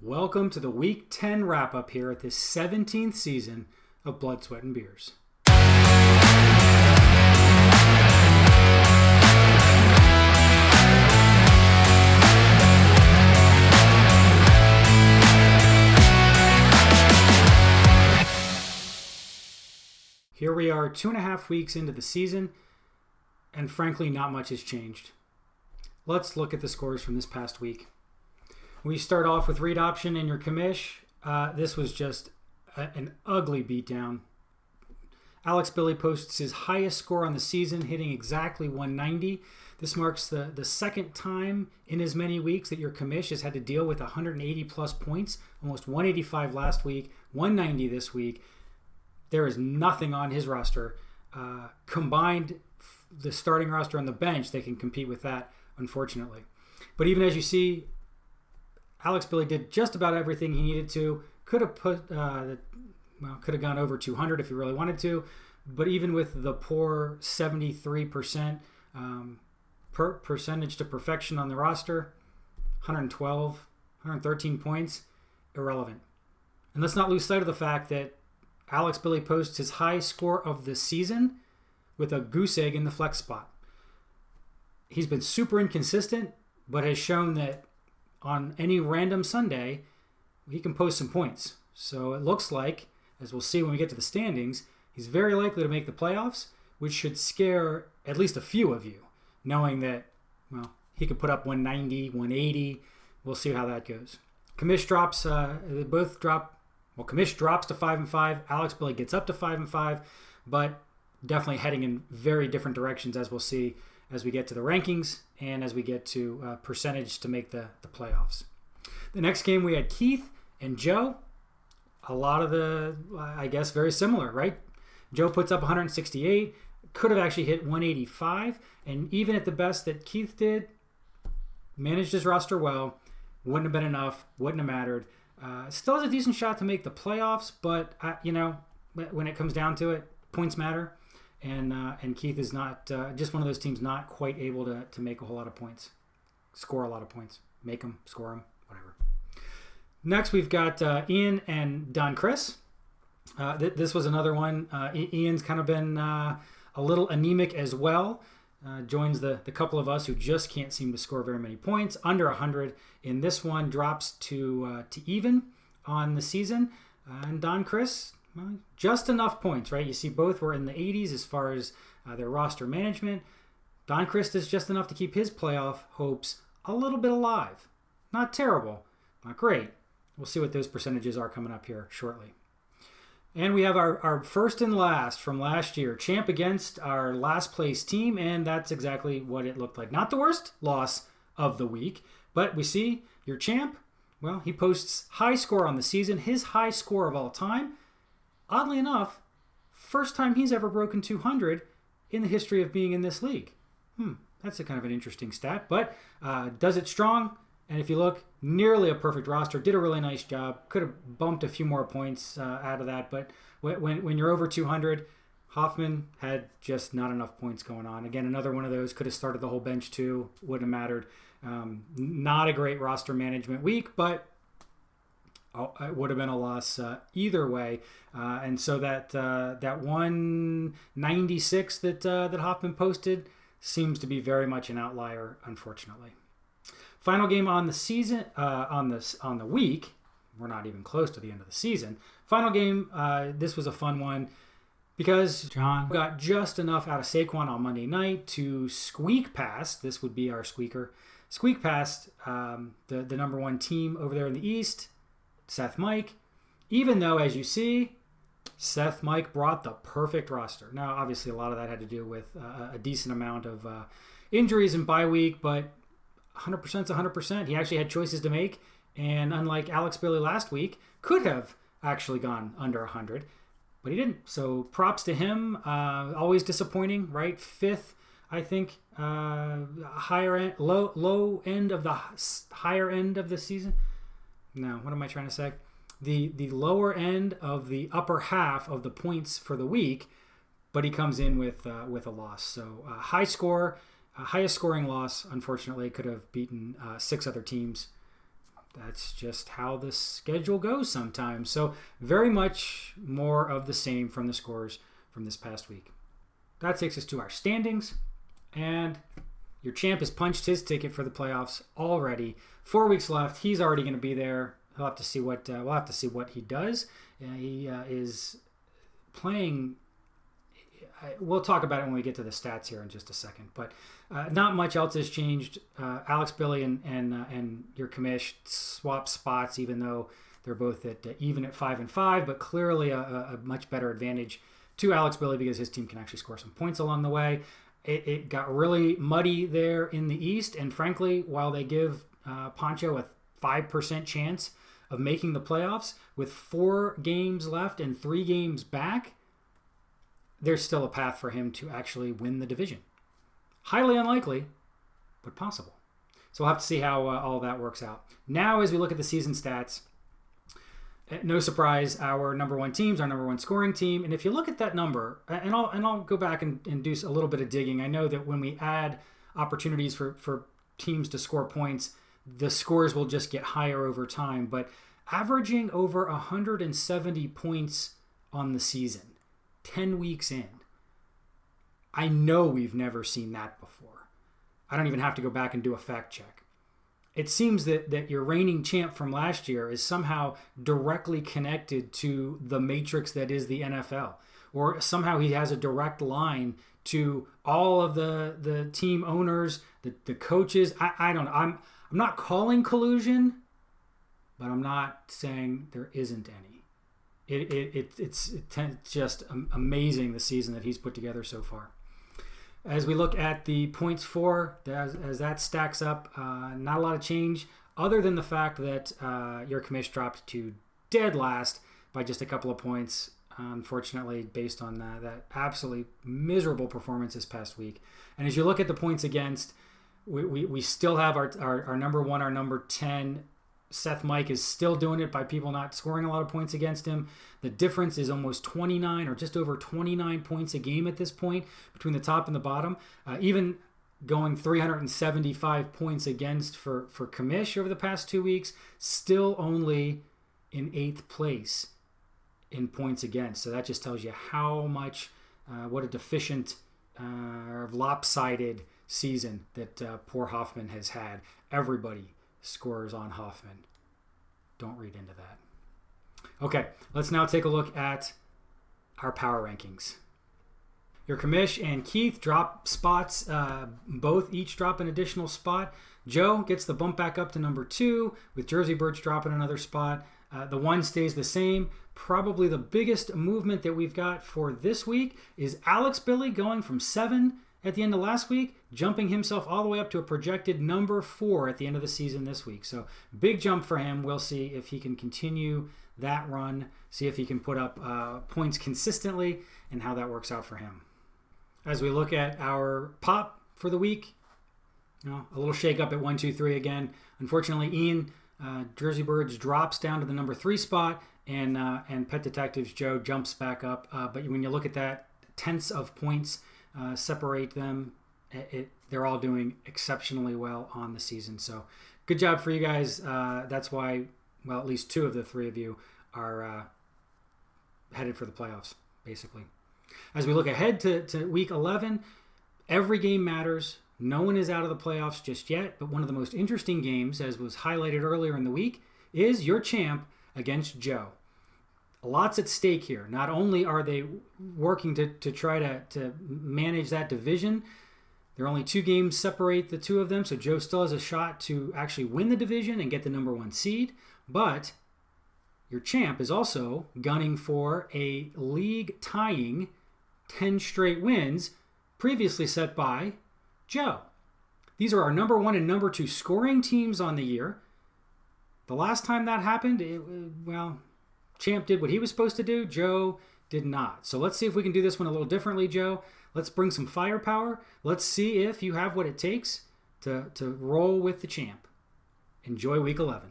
Welcome to the Week 10 wrap-up here at the 17th season of Blood, Sweat, and Beers. Here we are 2.5 weeks into the season, and frankly, not much has changed. Let's look at the scores from this past week. We start off with read option in your commish. This was just an ugly beatdown. Alex Billy posts his highest score on the season, hitting exactly 190. This marks the second time in as many weeks that your commish has had to deal with 180 plus points, almost 185 last week, 190 this week. There is nothing on his roster. Combined, the starting roster on the bench, they can compete with that, unfortunately. But even as you see, Alex Billy did just about everything he needed to. Could have gone over 200 if he really wanted to. But even with the poor 73% percentage to perfection on the roster, 112, 113 points, irrelevant. And let's not lose sight of the fact that Alex Billy posts his high score of the season with a goose egg in the flex spot. He's been super inconsistent, but has shown that on any random Sunday, he can post some points. So it looks like, as we'll see when we get to the standings, he's very likely to make the playoffs, which should scare at least a few of you, knowing that, well, he could put up 190, 180. We'll see how that goes. Commish drops, they both drop. Well, Commish drops to 5-5. Alex Billy gets up to 5-5, but definitely heading in very different directions, as we'll see as we get to the rankings and as we get to percentage to make the playoffs. The next game we had Keith and Joe. A lot of I guess, very similar, right? Joe puts up 168, could have actually hit 185, and even at the best that Keith did, managed his roster well, wouldn't have been enough, wouldn't have mattered. Still has a decent shot to make the playoffs, but, when it comes down to it, points matter. And Keith is not just one of those teams not quite able to make a whole lot of points, score a lot of points, make them, score them, whatever. Next, we've got Ian and Don Chris. This was another one. Ian's kind of been a little anemic as well. Joins the couple of us who just can't seem to score very many points. Under 100 in this one, drops to even on the season. And Don Chris, well, just enough points, right? You see both were in the 80s as far as their roster management. Don Chris is just enough to keep his playoff hopes a little bit alive. Not terrible, not great. We'll see what those percentages are coming up here shortly. And we have our first and last from last year. Champ against our last place team, and that's exactly what it looked like. Not the worst loss of the week, but we see your champ, well, he posts high score on the season, his high score of all time. Oddly enough, first time he's ever broken 200 in the history of being in this league. That's a kind of an interesting stat, but does it strong. And if you look, nearly a perfect roster. Did a really nice job. Could have bumped a few more points out of that, but when you're over 200, Hoffman had just not enough points going on. Again, another one of those. Could have started the whole bench too. Wouldn't have mattered. Not a great roster management week, but it would have been a loss either way. And so that 196 that Hoffman posted seems to be very much an outlier, unfortunately. Final game on the season, on the week. We're not even close to the end of the season. Final game. This was a fun one because John got just enough out of Saquon on Monday night to squeak past. This would be our squeaker. Squeak past the number one team over there in the East, Seth Mike. Even though, as you see, Seth Mike brought the perfect roster. Now, obviously, a lot of that had to do with a decent amount of injuries and bye week, but 100% is 100%. He actually had choices to make, and unlike Alex Billy last week, could have actually gone under 100, but he didn't. So props to him. Always disappointing, right? Fifth, I think, higher end, low end of the higher end of the season. No, what am I trying to say? The lower end of the upper half of the points for the week, but he comes in with a loss. So high score. Highest scoring loss, unfortunately, could have beaten 6 other teams. That's just how the schedule goes sometimes. So very much more of the same from the scores from this past week. That takes us to our standings. And your champ has punched his ticket for the playoffs already. 4 weeks left. He's already going to be there. We'll have to see what he does. He is playing. We'll talk about it when we get to the stats here in just a second. But not much else has changed. Alex, Billy, and your commish swap spots, even though they're both even at 5-5. But clearly a much better advantage to Alex Billy because his team can actually score some points along the way. It got really muddy there in the East, and frankly, while they give Pancho a 5% chance of making the playoffs with 4 games left and 3 games back, there's still a path for him to actually win the division. Highly unlikely, but possible. So we'll have to see how all that works out. Now, as we look at the season stats, no surprise, our number 1 team's our number 1 scoring team. And if you look at that number, and I'll go back and do a little bit of digging. I know that when we add opportunities for teams to score points, the scores will just get higher over time. But averaging over 170 points on the season, 10 weeks in, I know we've never seen that before. I don't even have to go back and do a fact check. It seems that your reigning champ from last year is somehow directly connected to the matrix that is the NFL. Or somehow he has a direct line to all of the team owners, the coaches. I don't know. I'm not calling collusion, but I'm not saying there isn't any. It's just amazing the season that he's put together so far. As we look at the points for, as that stacks up, not a lot of change other than the fact that your commish dropped to dead last by just a couple of points, unfortunately, based on that absolutely miserable performance this past week. And as you look at the points against, we still have our number 1, our number 10. Seth Mike is still doing it by people not scoring a lot of points against him. The difference is almost 29 or just over 29 points a game at this point between the top and the bottom. Even going 375 points against for Commish over the past 2 weeks, still only in 8th place in points against. So that just tells you how much, what a deficient or lopsided season that poor Hoffman has had. Everybody scores on Hoffman. Don't read into that. Okay, let's now take a look at our power rankings. Your commish and Keith drop spots, both each drop an additional spot. Joe gets the bump back up to number 2, with Jersey Birds dropping another spot. The 1 stays the same. Probably the biggest movement that we've got for this week is Alex Billy going from 7 at the end of last week, jumping himself all the way up to a projected number 4 at the end of the season this week. So big jump for him. We'll see if he can continue that run, see if he can put up points consistently and how that works out for him. As we look at our pop for the week, a little shake up at 1, 2, 3 again. Unfortunately, Ian, Jersey Birds drops down to the number 3 spot, and Pet Detectives Joe jumps back up. But when you look at that, tenths of points separate them. They're all doing exceptionally well on the season. So good job for you guys. That's why, well, at least 2 of the 3 of you are headed for the playoffs, basically. As we look ahead to week 11, every game matters. No one is out of the playoffs just yet, but one of the most interesting games, as was highlighted earlier in the week, is your champ against Joe. Lots at stake here. Not only are they working to try to manage that division, there are only 2 games separate the 2 of them, so Joe still has a shot to actually win the division and get the number 1 seed, but your champ is also gunning for a league-tying 10 straight wins previously set by Joe. These are our number 1 and number 2 scoring teams on the year. The last time that happened, Champ did what he was supposed to do. Joe did not. So let's see if we can do this one a little differently, Joe. Let's bring some firepower. Let's see if you have what it takes to roll with the champ. Enjoy week 11.